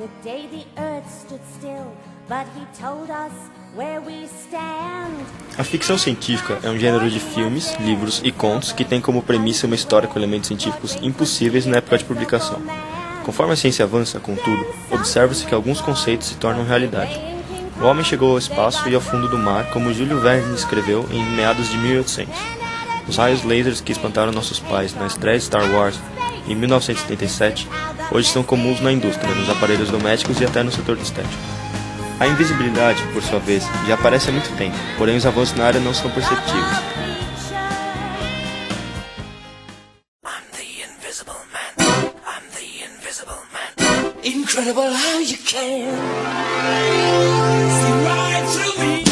the day the earth stood still, but he told us where we stand. A ficção científica é um gênero de filmes, livros e contos que tem como premissa uma história com elementos científicos impossíveis na época de publicação. Conforme a ciência avança, contudo, observa-se que alguns conceitos se tornam realidade. O homem chegou ao espaço e ao fundo do mar, como Júlio Verne escreveu em meados de 1800. Os raios lasers que espantaram nossos pais na estreia de Star Wars em 1977, hoje são comuns na indústria, nos aparelhos domésticos e até no setor de estética. A invisibilidade, por sua vez, já aparece há muito tempo, porém os avanços na área não são perceptíveis. Incredible how you can see right through me.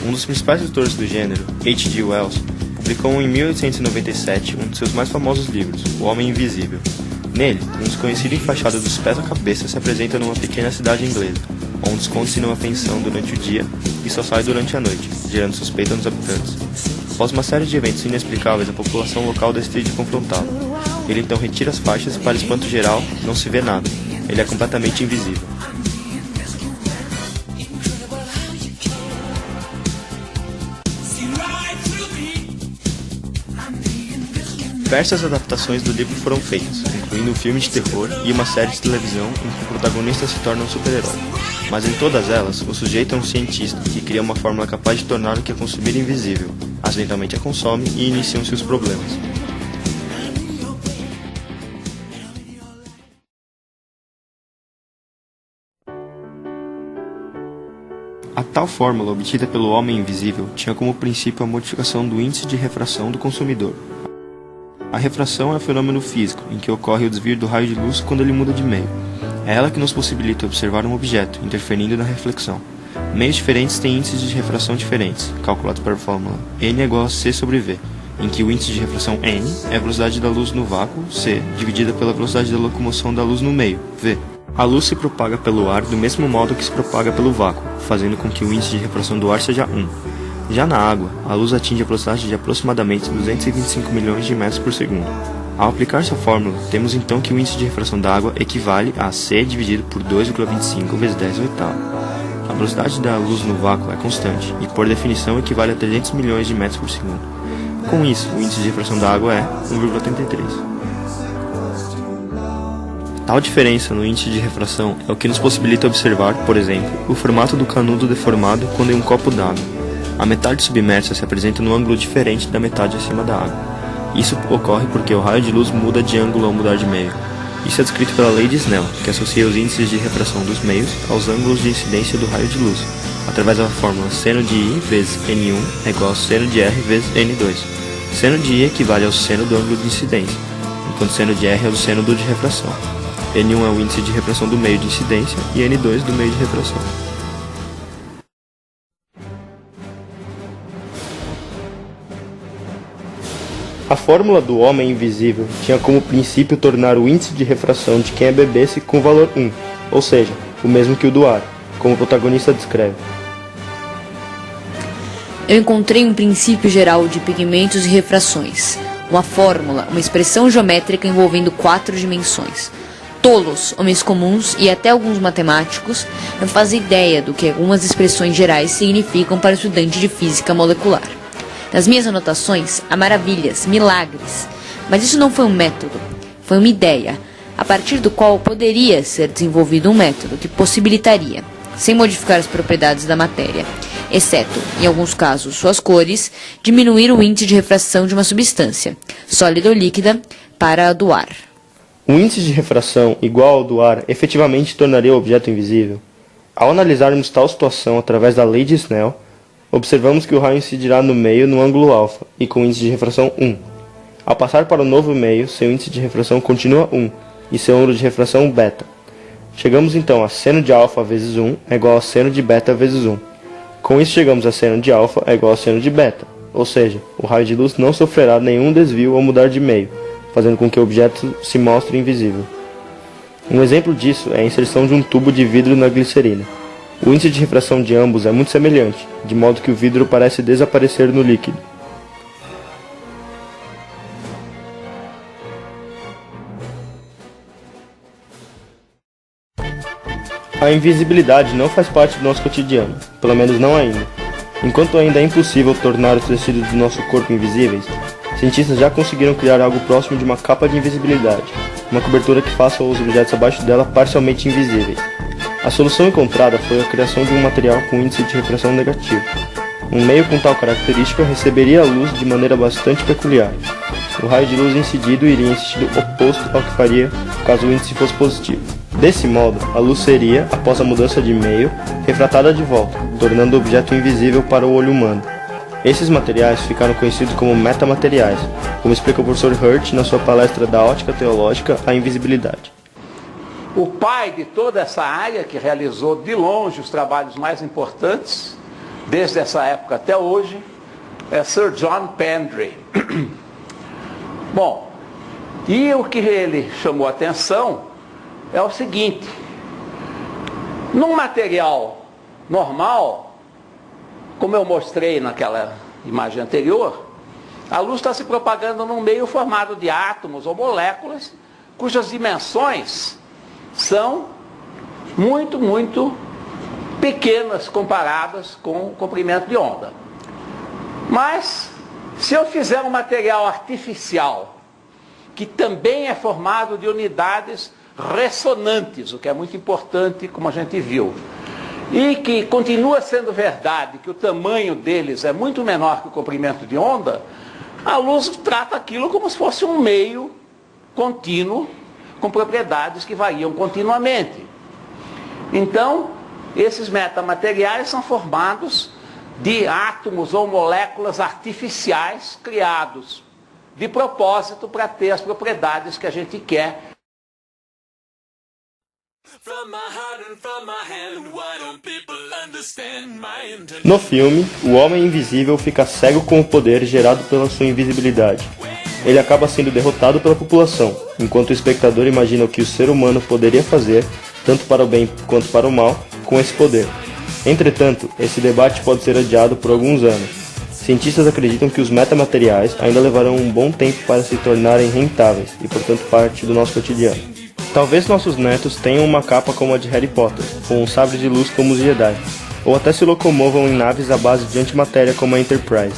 Um dos principais autores do gênero, H.G. Wells, publicou em 1897 um de seus mais famosos livros, O Homem Invisível. Nele, um desconhecido enfaixado dos pés à cabeça se apresenta numa pequena cidade inglesa, onde esconde-se numa pensão durante o dia e só sai durante a noite, gerando suspeita nos habitantes. Após uma série de eventos inexplicáveis, a população local decide confrontá-lo. Ele então retira as faixas e, para espanto geral, não se vê nada. Ele é completamente invisível. Diversas adaptações do livro foram feitas, incluindo um filme de terror e uma série de televisão em que o protagonista se torna um super-herói. Mas em todas elas, o sujeito é um cientista que cria uma fórmula capaz de tornar o que é consumido invisível, acidentalmente a consome e iniciam-se os problemas. A tal fórmula obtida pelo homem invisível tinha como princípio a modificação do índice de refração do consumidor. A refração é um fenômeno físico, em que ocorre o desvio do raio de luz quando ele muda de meio. É ela que nos possibilita observar um objeto, interferindo na reflexão. Meios diferentes têm índices de refração diferentes, calculados pela fórmula N é igual a C sobre V, em que o índice de refração N é a velocidade da luz no vácuo, C, dividida pela velocidade da locomoção da luz no meio, V. A luz se propaga pelo ar do mesmo modo que se propaga pelo vácuo, fazendo com que o índice de refração do ar seja 1. Já na água, a luz atinge a velocidade de aproximadamente 225 milhões de metros por segundo. Ao aplicar essa fórmula, temos então que o índice de refração da água equivale a C dividido por 2,25 vezes 10 oitavo. A velocidade da luz no vácuo é constante e, por definição, equivale a 300 milhões de metros por segundo. Com isso, o índice de refração da água é 1,33. Tal diferença no índice de refração é o que nos possibilita observar, por exemplo, o formato do canudo deformado quando em um copo d'água. A metade submersa se apresenta num ângulo diferente da metade acima da água. Isso ocorre porque o raio de luz muda de ângulo ao mudar de meio. Isso é descrito pela lei de Snell, que associa os índices de refração dos meios aos ângulos de incidência do raio de luz, através da fórmula seno de I vezes N1 é igual a seno de R vezes N2. Seno de I equivale ao seno do ângulo de incidência, enquanto seno de R é o seno do de refração. N1 é o índice de refração do meio de incidência e N2 do meio de refração. A fórmula do homem invisível tinha como princípio tornar o índice de refração de quem bebesse com valor 1, ou seja, o mesmo que o do ar, como o protagonista descreve. Eu encontrei um princípio geral de pigmentos e refrações, uma fórmula, uma expressão geométrica envolvendo 4 dimensões. Tolos, homens comuns e até alguns matemáticos não fazem ideia do que algumas expressões gerais significam para o estudante de física molecular. Nas minhas anotações, há maravilhas, milagres, mas isso não foi um método, foi uma ideia, a partir do qual poderia ser desenvolvido um método que possibilitaria, sem modificar as propriedades da matéria, exceto, em alguns casos, suas cores, diminuir o índice de refração de uma substância, sólida ou líquida, para a do ar. O índice de refração igual ao do ar efetivamente tornaria o objeto invisível. Ao analisarmos tal situação através da lei de Snell, observamos que o raio incidirá no meio no ângulo alfa e com índice de refração 1. Ao passar para o novo meio, seu índice de refração continua 1 e seu ângulo de refração beta. Chegamos então a seno de alfa vezes 1 é igual a seno de beta vezes 1. Com isso chegamos a seno de alfa é igual a seno de beta, ou seja, o raio de luz não sofrerá nenhum desvio ao mudar de meio, fazendo com que o objeto se mostre invisível. Um exemplo disso é a inserção de um tubo de vidro na glicerina. O índice de refração de ambos é muito semelhante, de modo que o vidro parece desaparecer no líquido. A invisibilidade não faz parte do nosso cotidiano, pelo menos não ainda. Enquanto ainda é impossível tornar os tecidos do nosso corpo invisíveis, cientistas já conseguiram criar algo próximo de uma capa de invisibilidade, uma cobertura que faça os objetos abaixo dela parcialmente invisíveis. A solução encontrada foi a criação de um material com índice de refração negativo. Um meio com tal característica receberia a luz de maneira bastante peculiar. O raio de luz incidido iria em sentido oposto ao que faria caso o índice fosse positivo. Desse modo, a luz seria, após a mudança de meio, refratada de volta, tornando o objeto invisível para o olho humano. Esses materiais ficaram conhecidos como metamateriais, como explica o professor Hurt na sua palestra da Ótica Teológica, a Invisibilidade. O pai de toda essa área, que realizou de longe os trabalhos mais importantes, desde essa época até hoje, é Sir John Pendray. Bom, e o que ele chamou a atenção é o seguinte: num material normal, como eu mostrei naquela imagem anterior, a luz está se propagando num meio formado de átomos ou moléculas cujas dimensões são muito, muito pequenas comparadas com o comprimento de onda. Mas, se eu fizer um material artificial, que também é formado de unidades ressonantes, o que é muito importante, como a gente viu, e que continua sendo verdade que o tamanho deles é muito menor que o comprimento de onda, a luz trata aquilo como se fosse um meio contínuo, com propriedades que variam continuamente. Então, esses metamateriais são formados de átomos ou moléculas artificiais criados de propósito para ter as propriedades que a gente quer. No filme, o homem invisível fica cego com o poder gerado pela sua invisibilidade. Ele acaba sendo derrotado pela população, enquanto o espectador imagina o que o ser humano poderia fazer, tanto para o bem quanto para o mal, com esse poder. Entretanto, esse debate pode ser adiado por alguns anos. Cientistas acreditam que os metamateriais ainda levarão um bom tempo para se tornarem rentáveis e, portanto, parte do nosso cotidiano. Talvez nossos netos tenham uma capa como a de Harry Potter, ou um sabre de luz como os Jedi, ou até se locomovam em naves à base de antimatéria como a Enterprise.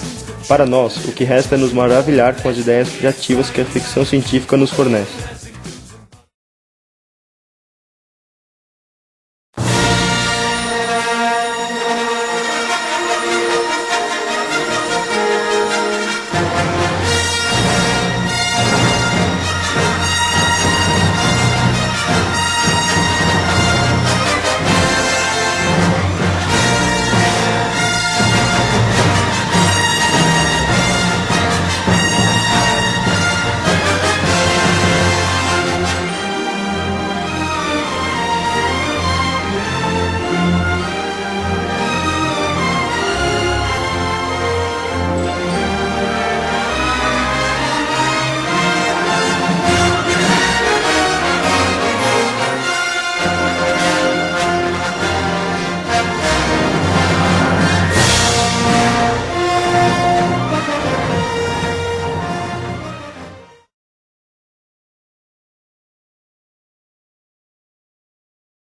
Para nós, o que resta é nos maravilhar com as ideias criativas que a ficção científica nos fornece.